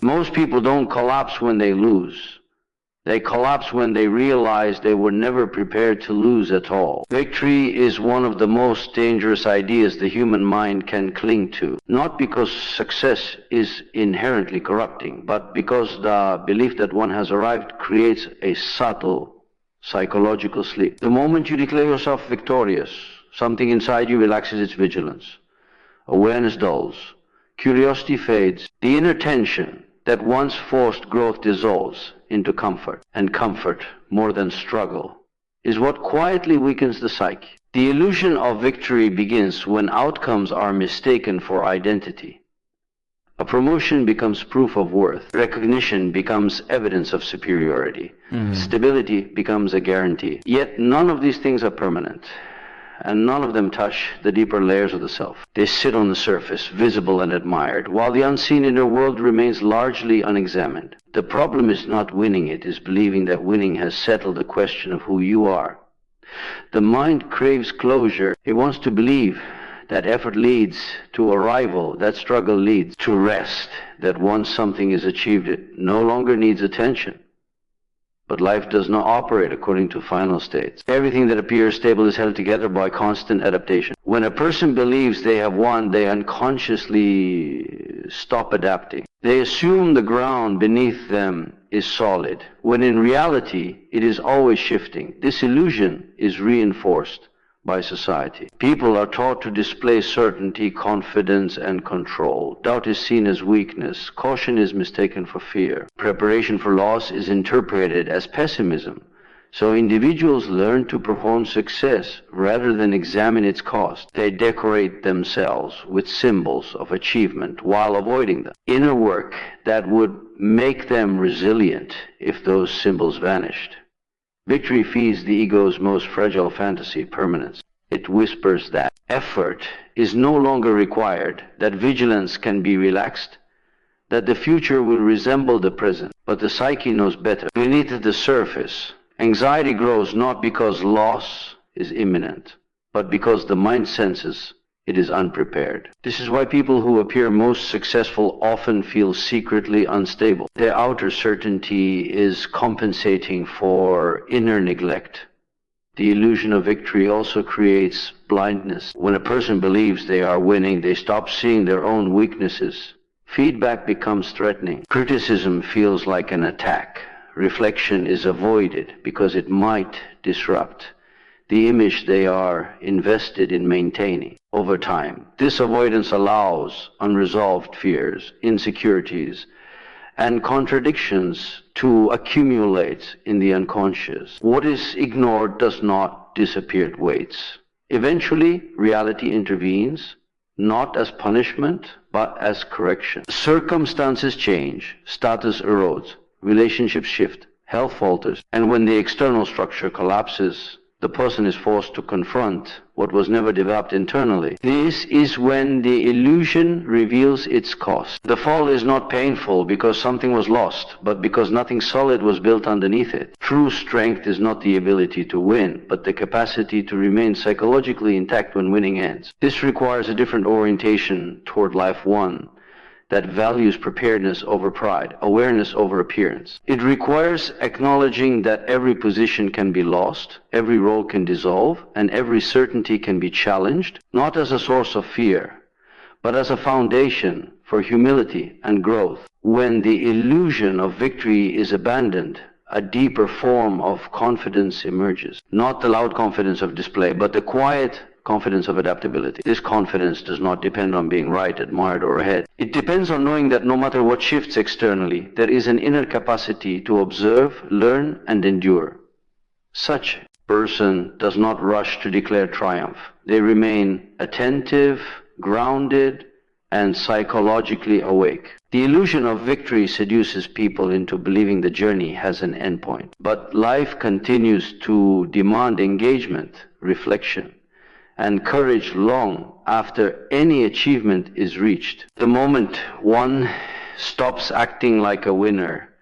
Most people don't collapse when they lose. They collapse when they realize they were never prepared to lose at all. Victory is one of the most dangerous ideas the human mind can cling to, not because success is inherently corrupting, but because the belief that one has arrived creates a subtle psychological sleep. The moment you declare yourself victorious, something inside you relaxes its vigilance. Awareness dulls. Curiosity fades. The inner tension that once forced growth dissolves into comfort, and comfort, more than struggle, is what quietly weakens the psyche. The illusion of victory begins when outcomes are mistaken for identity. A promotion becomes proof of worth. Recognition becomes evidence of superiority. Stability becomes a guarantee. Yet none of these things are permanent, and none of them touch the deeper layers of the self. They sit on the surface, visible and admired, while the unseen inner world remains largely unexamined. The problem is not winning, it is believing that winning has settled the question of who you are. The mind craves closure. It wants to believe that effort leads to arrival, that struggle leads to rest, that once something is achieved, it no longer needs attention. But life does not operate according to final states. Everything that appears stable is held together by constant adaptation. When a person believes they have won, they unconsciously stop adapting. They assume the ground beneath them is solid, when in reality it is always shifting. This illusion is reinforced by society. People are taught to display certainty, confidence, and control. Doubt is seen as weakness. Caution is mistaken for fear. Preparation for loss is interpreted as pessimism. So individuals learn to perform success rather than examine its cost. They decorate themselves with symbols of achievement while avoiding them. Inner work that would make them resilient if those symbols vanished. Victory feeds the ego's most fragile fantasy, permanence. It whispers that effort is no longer required, that vigilance can be relaxed, that the future will resemble the present. But the psyche knows better. Beneath the surface, anxiety grows not because loss is imminent, but because the mind senses it is unprepared. This is why people who appear most successful often feel secretly unstable. Their outer certainty is compensating for inner neglect. The illusion of victory also creates blindness. When a person believes they are winning, they stop seeing their own weaknesses. Feedback becomes threatening. Criticism feels like an attack. Reflection is avoided because it might disrupt the image they are invested in maintaining over time. This avoidance allows unresolved fears, insecurities, and contradictions to accumulate in the unconscious. What is ignored does not disappear, it waits. Eventually, reality intervenes, not as punishment, but as correction. Circumstances change, status erodes, relationships shift, health falters, and when the external structure collapses, the person is forced to confront what was never developed internally. This is when the illusion reveals its cost. The fall is not painful because something was lost, but because nothing solid was built underneath it. True strength is not the ability to win, but the capacity to remain psychologically intact when winning ends. This requires a different orientation toward life won, that values preparedness over pride, awareness over appearance. It requires acknowledging that every position can be lost, every role can dissolve, and every certainty can be challenged, not as a source of fear, but as a foundation for humility and growth. When the illusion of victory is abandoned, a deeper form of confidence emerges. Not the loud confidence of display, but the quiet confidence of adaptability. This confidence does not depend on being right, admired, or ahead. It depends on knowing that no matter what shifts externally, there is an inner capacity to observe, learn, and endure. Such a person does not rush to declare triumph. They remain attentive, grounded, and psychologically awake. The illusion of victory seduces people into believing the journey has an endpoint. But life continues to demand engagement, reflection, and courage long after any achievement is reached. The moment one stops acting like a winner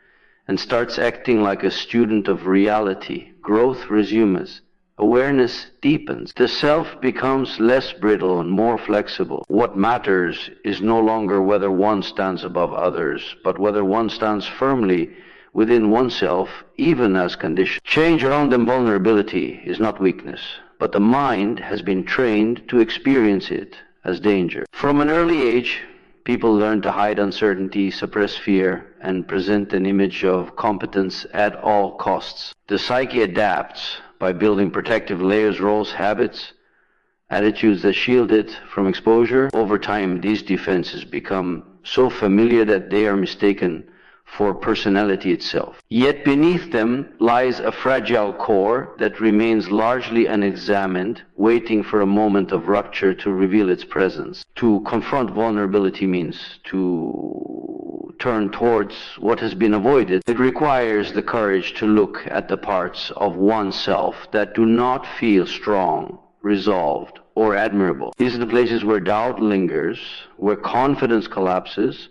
and starts acting like a student of reality, growth resumes, Awareness deepens. The self becomes less brittle and more flexible. What matters is no longer whether one stands above others, but whether one stands firmly within oneself, even as conditioned. Change around vulnerability is not weakness, but the mind has been trained to experience it as danger. From an early age, people learn to hide uncertainty, suppress fear, and present an image of competence at all costs. The psyche adapts by building protective layers, roles, habits, attitudes that shield it from exposure. Over time, these defenses become so familiar that they are mistaken for personality itself. Yet beneath them lies a fragile core that remains largely unexamined, waiting for a moment of rupture to reveal its presence. To confront vulnerability means to turn towards what has been avoided. It requires the courage to look at the parts of oneself that do not feel strong, resolved, or admirable. These are the places where doubt lingers, where confidence collapses,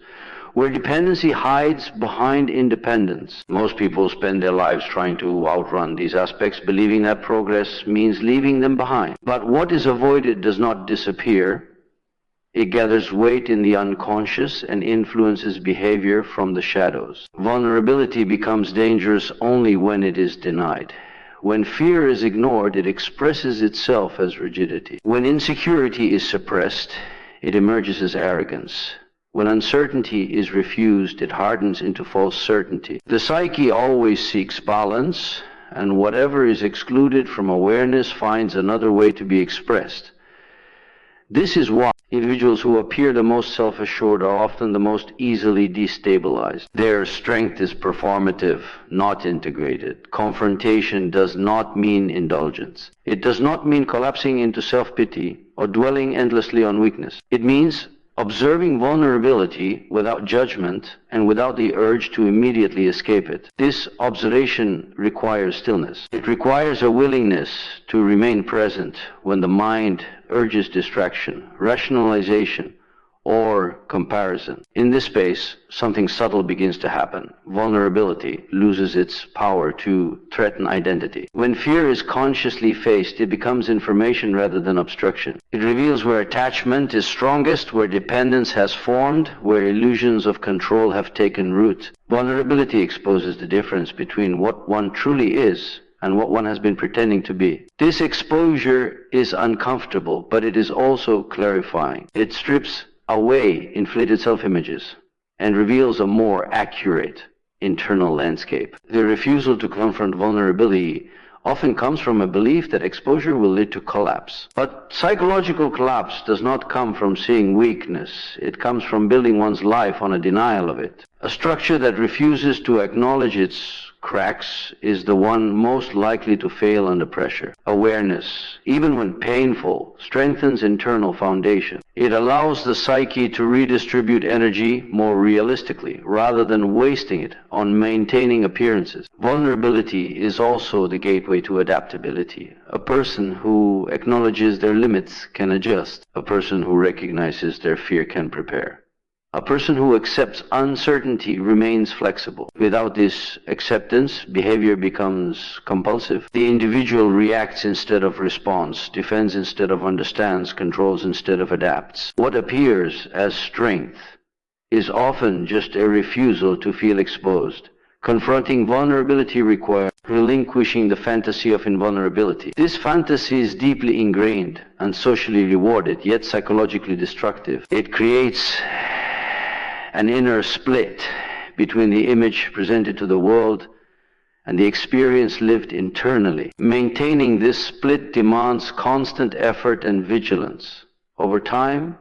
where dependency hides behind independence. Most people spend their lives trying to outrun these aspects, believing that progress means leaving them behind. But what is avoided does not disappear. It gathers weight in the unconscious and influences behavior from the shadows. Vulnerability becomes dangerous only when it is denied. When fear is ignored, it expresses itself as rigidity. When insecurity is suppressed, it emerges as arrogance. When uncertainty is refused, it hardens into false certainty. The psyche always seeks balance, and whatever is excluded from awareness finds another way to be expressed. This is why individuals who appear the most self-assured are often the most easily destabilized. Their strength is performative, not integrated. Confrontation does not mean indulgence. It does not mean collapsing into self-pity or dwelling endlessly on weakness. It means observing vulnerability without judgment and without the urge to immediately escape it. This observation requires stillness. It requires a willingness to remain present when the mind urges distraction, rationalization, or comparison. In this space, something subtle begins to happen. Vulnerability loses its power to threaten identity. When fear is consciously faced, it becomes information rather than obstruction. It reveals where attachment is strongest, where dependence has formed, where illusions of control have taken root. Vulnerability exposes the difference between what one truly is and what one has been pretending to be. This exposure is uncomfortable, but it is also clarifying. It strips away inflated self-images and reveals a more accurate internal landscape. The refusal to confront vulnerability often comes from a belief that exposure will lead to collapse. But psychological collapse does not come from seeing weakness. It comes from building one's life on a denial of it. A structure that refuses to acknowledge its cracks is the one most likely to fail under pressure. Awareness, even when painful, strengthens internal foundation. It allows the psyche to redistribute energy more realistically, rather than wasting it on maintaining appearances. Vulnerability is also the gateway to adaptability. A person who acknowledges their limits can adjust. A person who recognizes their fear can prepare. A person who accepts uncertainty remains flexible. Without this acceptance, behavior becomes compulsive. The individual reacts instead of responds, defends instead of understands, controls instead of adapts. What appears as strength is often just a refusal to feel exposed. Confronting vulnerability requires relinquishing the fantasy of invulnerability. This fantasy is deeply ingrained and socially rewarded, yet psychologically destructive. It creates an inner split between the image presented to the world and the experience lived internally. Maintaining this split demands constant effort and vigilance. Over time,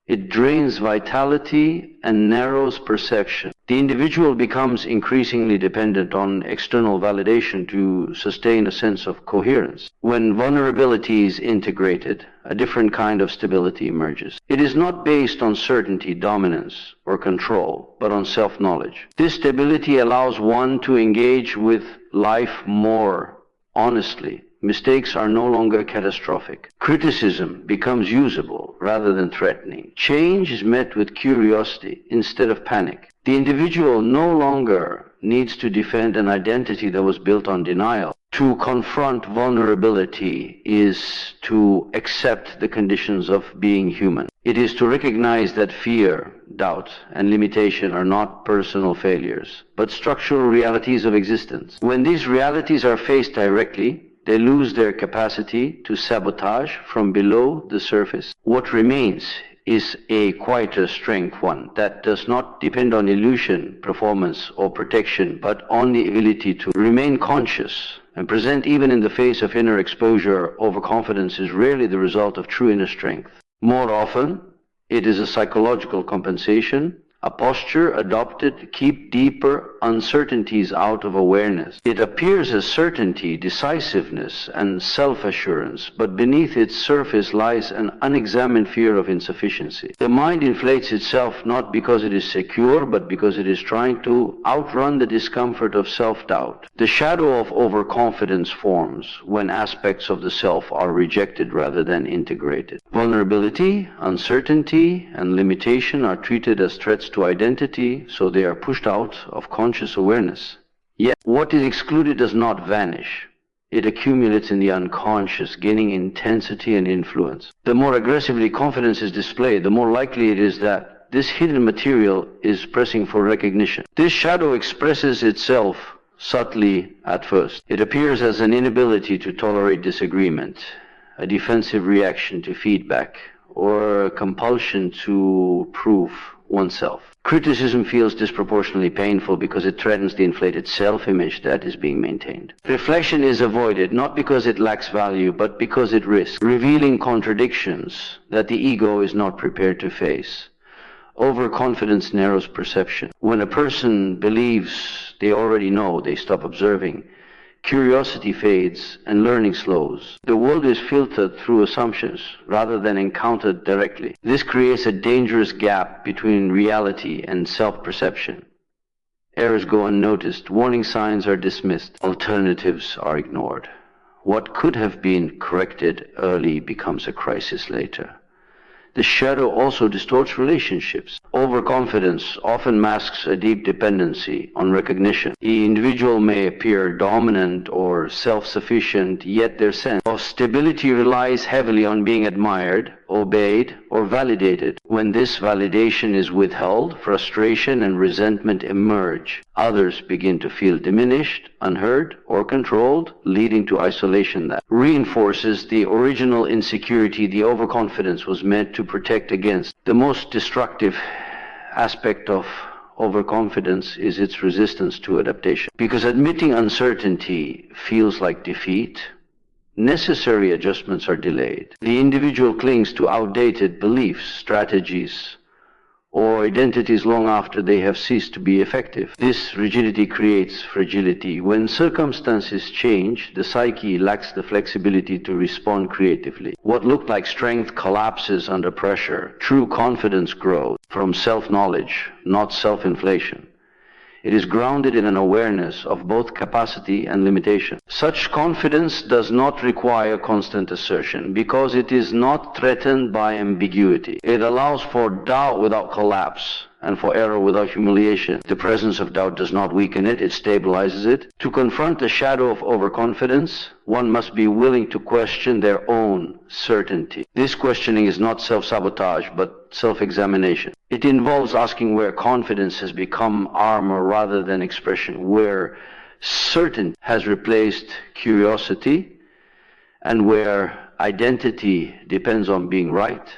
it drains vitality and narrows perception. The individual becomes increasingly dependent on external validation to sustain a sense of coherence. When vulnerability is integrated, a different kind of stability emerges. It is not based on certainty, dominance, or control, but on self-knowledge. This stability allows one to engage with life more honestly. Mistakes are no longer catastrophic. Criticism becomes usable rather than threatening. Change is met with curiosity instead of panic. The individual no longer needs to defend an identity that was built on denial. To confront vulnerability is to accept the conditions of being human. It is to recognize that fear, doubt, and limitation are not personal failures, but structural realities of existence. When these realities are faced directly, they lose their capacity to sabotage from below the surface. What remains is a quieter strength, one that does not depend on illusion, performance, or protection, but on the ability to remain conscious and present even in the face of inner exposure. Overconfidence is rarely the result of true inner strength. More often, it is a psychological compensation, a posture adopted to keep deeper uncertainties out of awareness. It appears as certainty, decisiveness, and self-assurance, but beneath its surface lies an unexamined fear of insufficiency. The mind inflates itself not because it is secure, but because it is trying to outrun the discomfort of self-doubt. The shadow of overconfidence forms when aspects of the self are rejected rather than integrated. Vulnerability, uncertainty, and limitation are treated as threats to identity, so they are pushed out of conscious awareness. Yet, what is excluded does not vanish. It accumulates in the unconscious, gaining intensity and influence. The more aggressively confidence is displayed, the more likely it is that this hidden material is pressing for recognition. This shadow expresses itself subtly at first. It appears as an inability to tolerate disagreement, a defensive reaction to feedback, or a compulsion to prove oneself. Criticism feels disproportionately painful because it threatens the inflated self-image that is being maintained. Reflection is avoided not because it lacks value, but because it risks revealing contradictions that the ego is not prepared to face. Overconfidence narrows perception. When a person believes they already know, they stop observing. Curiosity fades and learning slows. The world is filtered through assumptions rather than encountered directly. This creates a dangerous gap between reality and self-perception. Errors go unnoticed, warning signs are dismissed, alternatives are ignored. What could have been corrected early becomes a crisis later. The shadow also distorts relationships. Overconfidence often masks a deep dependency on recognition. The individual may appear dominant or self-sufficient, yet their sense of stability relies heavily on being admired, obeyed, or validated. When this validation is withheld, frustration and resentment emerge. Others begin to feel diminished, unheard, or controlled, leading to isolation that reinforces the original insecurity the overconfidence was meant to protect against. The most destructive aspect of overconfidence is its resistance to adaptation. Because admitting uncertainty feels like defeat, necessary adjustments are delayed. The individual clings to outdated beliefs, strategies, or identities long after they have ceased to be effective. This rigidity creates fragility. When circumstances change, the psyche lacks the flexibility to respond creatively. What looked like strength collapses under pressure. True confidence grows from self-knowledge, not self-inflation. It is grounded in an awareness of both capacity and limitation. Such confidence does not require constant assertion because it is not threatened by ambiguity. It allows for doubt without collapse and for error without humiliation. The presence of doubt does not weaken it, it stabilizes it. To confront the shadow of overconfidence, one must be willing to question their own certainty. This questioning is not self-sabotage, but self-examination. It involves asking where confidence has become armor rather than expression, where certainty has replaced curiosity, and where identity depends on being right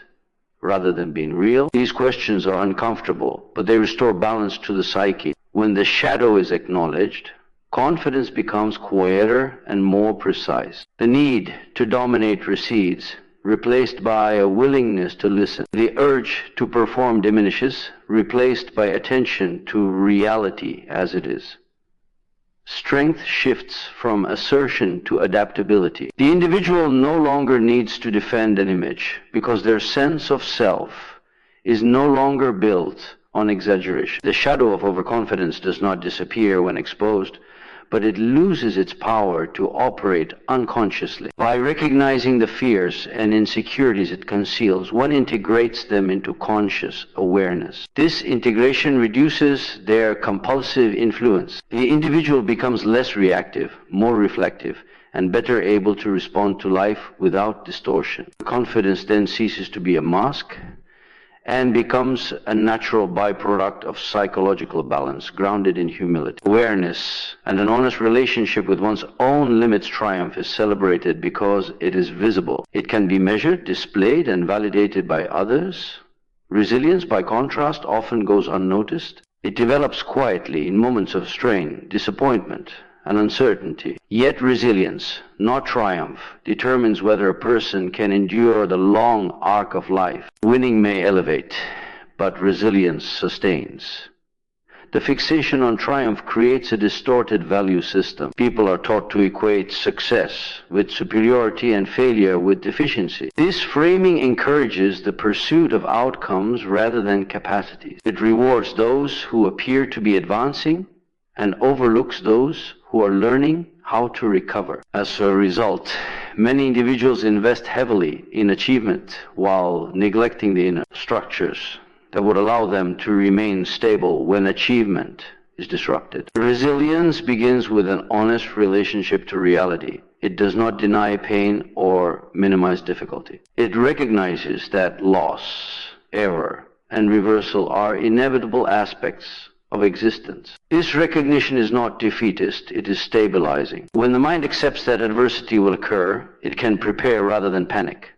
rather than being real. These questions are uncomfortable, but they restore balance to the psyche. When the shadow is acknowledged, confidence becomes quieter and more precise. The need to dominate recedes, replaced by a willingness to listen. The urge to perform diminishes, replaced by attention to reality as it is. Strength shifts from assertion to adaptability. The individual no longer needs to defend an image because their sense of self is no longer built on exaggeration. The shadow of overconfidence does not disappear when exposed, but it loses its power to operate unconsciously. By recognizing the fears and insecurities it conceals, one integrates them into conscious awareness. This integration reduces their compulsive influence. The individual becomes less reactive, more reflective, and better able to respond to life without distortion. Confidence then ceases to be a mask and becomes a natural byproduct of psychological balance, grounded in humility. Awareness and an honest relationship with one's own limits triumph is celebrated because it is visible. It can be measured, displayed, and validated by others. Resilience, by contrast, often goes unnoticed. It develops quietly in moments of strain, disappointment, and uncertainty. Yet resilience, not triumph, determines whether a person can endure the long arc of life. Winning may elevate, but resilience sustains. The fixation on triumph creates a distorted value system. People are taught to equate success with superiority and failure with deficiency. This framing encourages the pursuit of outcomes rather than capacities. It rewards those who appear to be advancing and overlooks those who are learning how to recover. As a result, many individuals invest heavily in achievement while neglecting the inner structures that would allow them to remain stable when achievement is disrupted. Resilience begins with an honest relationship to reality. It does not deny pain or minimize difficulty. It recognizes that loss, error, and reversal are inevitable aspects of existence. This recognition is not defeatist, it is stabilizing. When the mind accepts that adversity will occur, it can prepare rather than panic.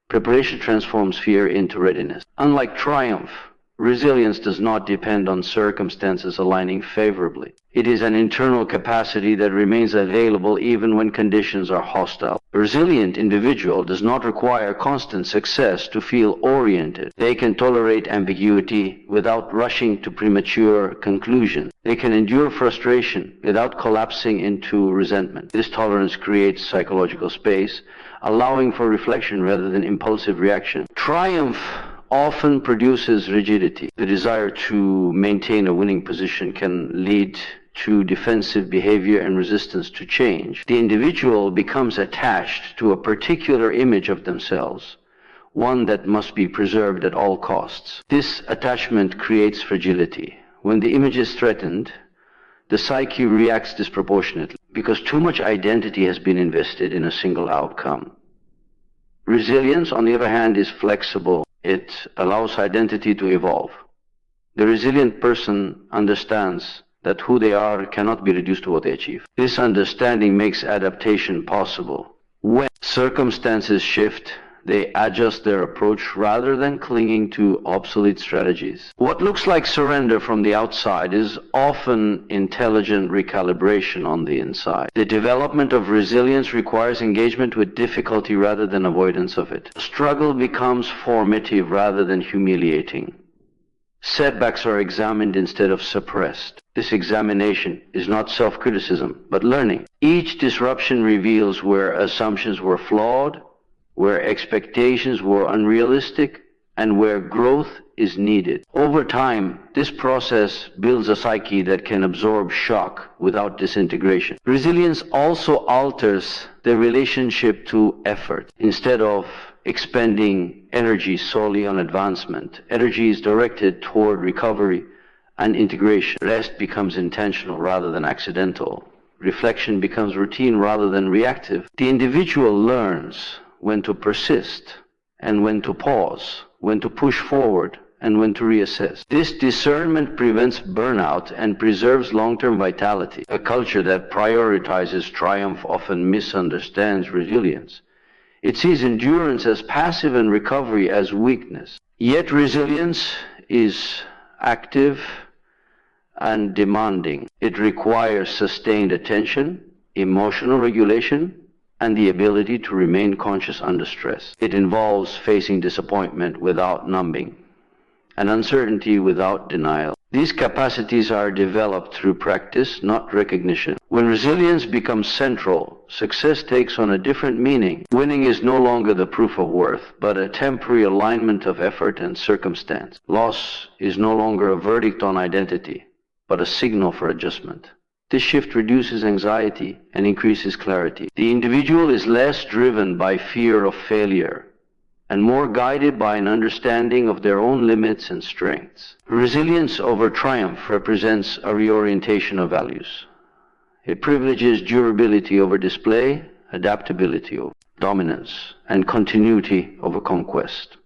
Preparation transforms fear into readiness. Unlike triumph, resilience does not depend on circumstances aligning favorably. It is an internal capacity that remains available even when conditions are hostile. A resilient individual does not require constant success to feel oriented. They can tolerate ambiguity without rushing to premature conclusions. They can endure frustration without collapsing into resentment. This tolerance creates psychological space, allowing for reflection rather than impulsive reaction. Triumph often produces rigidity. The desire to maintain a winning position can lead to defensive behavior and resistance to change. The individual becomes attached to a particular image of themselves, one that must be preserved at all costs. This attachment creates fragility. When the image is threatened, the psyche reacts disproportionately because too much identity has been invested in a single outcome. Resilience, on the other hand, is flexible. It allows identity to evolve. The resilient person understands that who they are cannot be reduced to what they achieve. This understanding makes adaptation possible. When circumstances shift, they adjust their approach rather than clinging to obsolete strategies. What looks like surrender from the outside is often intelligent recalibration on the inside. The development of resilience requires engagement with difficulty rather than avoidance of it. Struggle becomes formative rather than humiliating. Setbacks are examined instead of suppressed. This examination is not self-criticism, but learning. Each disruption reveals where assumptions were flawed, where expectations were unrealistic, and where growth is needed. Over time, this process builds a psyche that can absorb shock without disintegration. Resilience also alters the relationship to effort. Instead of expending energy solely on advancement, energy is directed toward recovery and integration. Rest becomes intentional rather than accidental. Reflection becomes routine rather than reactive. The individual learns when to persist and when to pause, when to push forward and when to reassess. This discernment prevents burnout and preserves long-term vitality. A culture that prioritizes triumph often misunderstands resilience. It sees endurance as passive and recovery as weakness. Yet resilience is active and demanding. It requires sustained attention, emotional regulation, and the ability to remain conscious under stress. It involves facing disappointment without numbing, and uncertainty without denial. These capacities are developed through practice, not recognition. When resilience becomes central, success takes on a different meaning. Winning is no longer the proof of worth, but a temporary alignment of effort and circumstance. Loss is no longer a verdict on identity, but a signal for adjustment. This shift reduces anxiety and increases clarity. The individual is less driven by fear of failure and more guided by an understanding of their own limits and strengths. Resilience over triumph represents a reorientation of values. It privileges durability over display, adaptability over dominance, and continuity over conquest.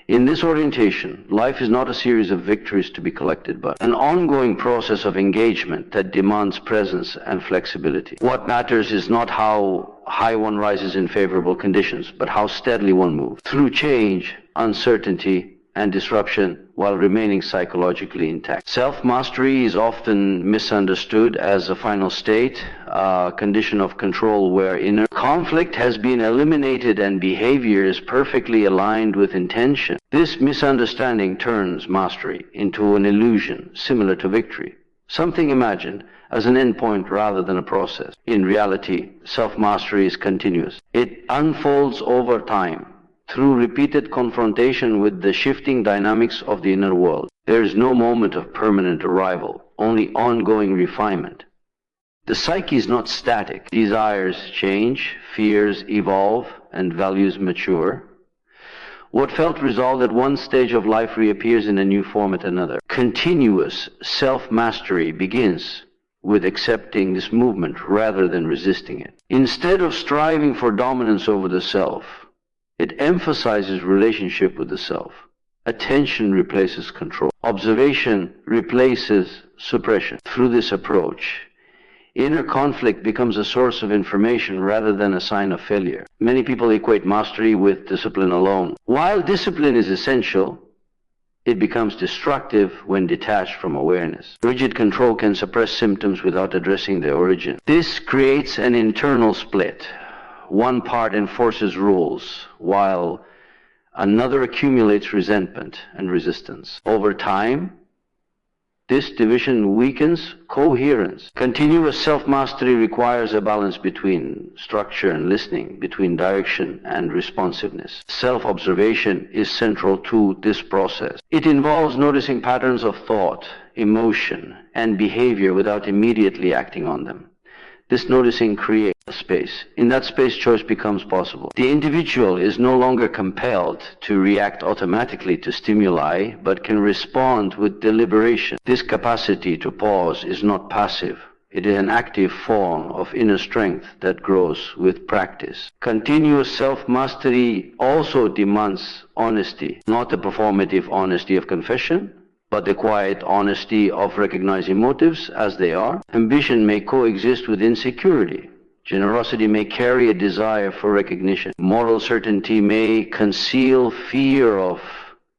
In this orientation, life is not a series of victories to be collected, but an ongoing process of engagement that demands presence and flexibility. What matters is not how high one rises in favorable conditions, but how steadily one moves through change, uncertainty, and disruption while remaining psychologically intact. Self-mastery is often misunderstood as a final state, a condition of control where inner conflict has been eliminated and behavior is perfectly aligned with intention. This misunderstanding turns mastery into an illusion similar to victory, something imagined as an endpoint rather than a process. In reality, self-mastery is continuous. It unfolds over time, through repeated confrontation with the shifting dynamics of the inner world. There is no moment of permanent arrival, only ongoing refinement. The psyche is not static. Desires change, fears evolve, and values mature. What felt resolved at one stage of life reappears in a new form at another. Continuous self-mastery begins with accepting this movement rather than resisting it. Instead of striving for dominance over the self, it emphasizes relationship with the self. Attention replaces control. Observation replaces suppression. Through this approach, inner conflict becomes a source of information rather than a sign of failure. Many people equate mastery with discipline alone. While discipline is essential, it becomes destructive when detached from awareness. Rigid control can suppress symptoms without addressing their origin. This creates an internal split. One part enforces rules, while another accumulates resentment and resistance. Over time, this division weakens coherence. Continuous self-mastery requires a balance between structure and listening, between direction and responsiveness. Self-observation is central to this process. It involves noticing patterns of thought, emotion, and behavior without immediately acting on them. This noticing creates a space. In that space, choice becomes possible. The individual is no longer compelled to react automatically to stimuli, but can respond with deliberation. This capacity to pause is not passive. It is an active form of inner strength that grows with practice. Continuous self-mastery also demands honesty, not the performative honesty of confession, but the quiet honesty of recognizing motives as they are. Ambition may coexist with insecurity. Generosity may carry a desire for recognition. Moral certainty may conceal fear of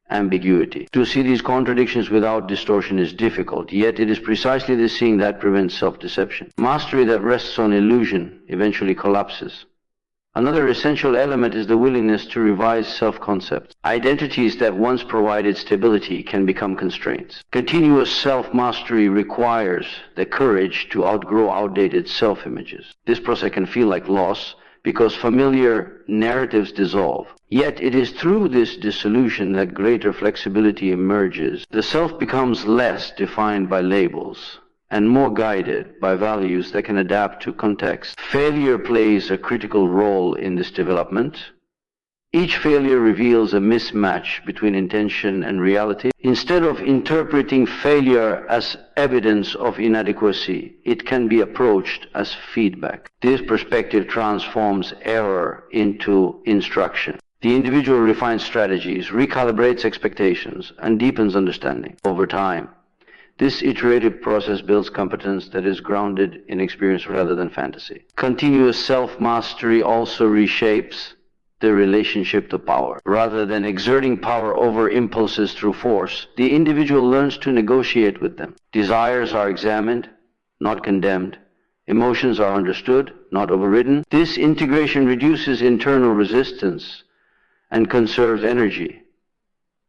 ambiguity. To see these contradictions without distortion is difficult, yet it is precisely this seeing that prevents self-deception. Mastery that rests on illusion eventually collapses. Another essential element is the willingness to revise self-concepts. Identities that once provided stability can become constraints. Continuous self-mastery requires the courage to outgrow outdated self-images. This process can feel like loss because familiar narratives dissolve. Yet it is through this dissolution that greater flexibility emerges. The self becomes less defined by labels and more guided by values that can adapt to context. Failure plays a critical role in this development. Each failure reveals a mismatch between intention and reality. Instead of interpreting failure as evidence of inadequacy, it can be approached as feedback. This perspective transforms error into instruction. The individual refines strategies, recalibrates expectations, and deepens understanding over time. This iterative process builds competence that is grounded in experience rather than fantasy. Continuous self-mastery also reshapes the relationship to power. Rather than exerting power over impulses through force, the individual learns to negotiate with them. Desires are examined, not condemned. Emotions are understood, not overridden. This integration reduces internal resistance and conserves energy.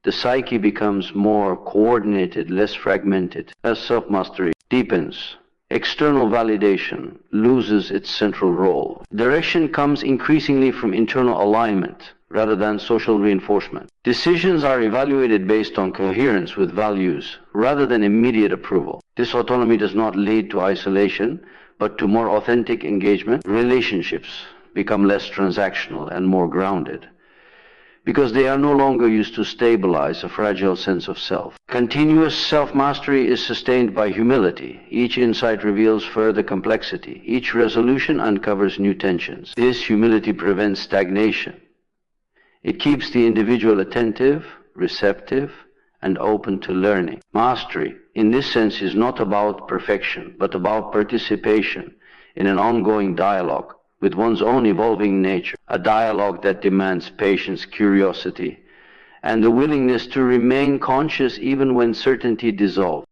The psyche becomes more coordinated, less fragmented. As self-mastery deepens, external validation loses its central role. Direction comes increasingly from internal alignment rather than social reinforcement. Decisions are evaluated based on coherence with values rather than immediate approval. This autonomy does not lead to isolation, but to more authentic engagement. Relationships become less transactional and more grounded, because they are no longer used to stabilize a fragile sense of self. Continuous self-mastery is sustained by humility. Each insight reveals further complexity. Each resolution uncovers new tensions. This humility prevents stagnation. It keeps the individual attentive, receptive, and open to learning. Mastery, in this sense, is not about perfection, but about participation in an ongoing dialogue with one's own evolving nature, a dialogue that demands patience, curiosity, and the willingness to remain conscious even when certainty dissolves.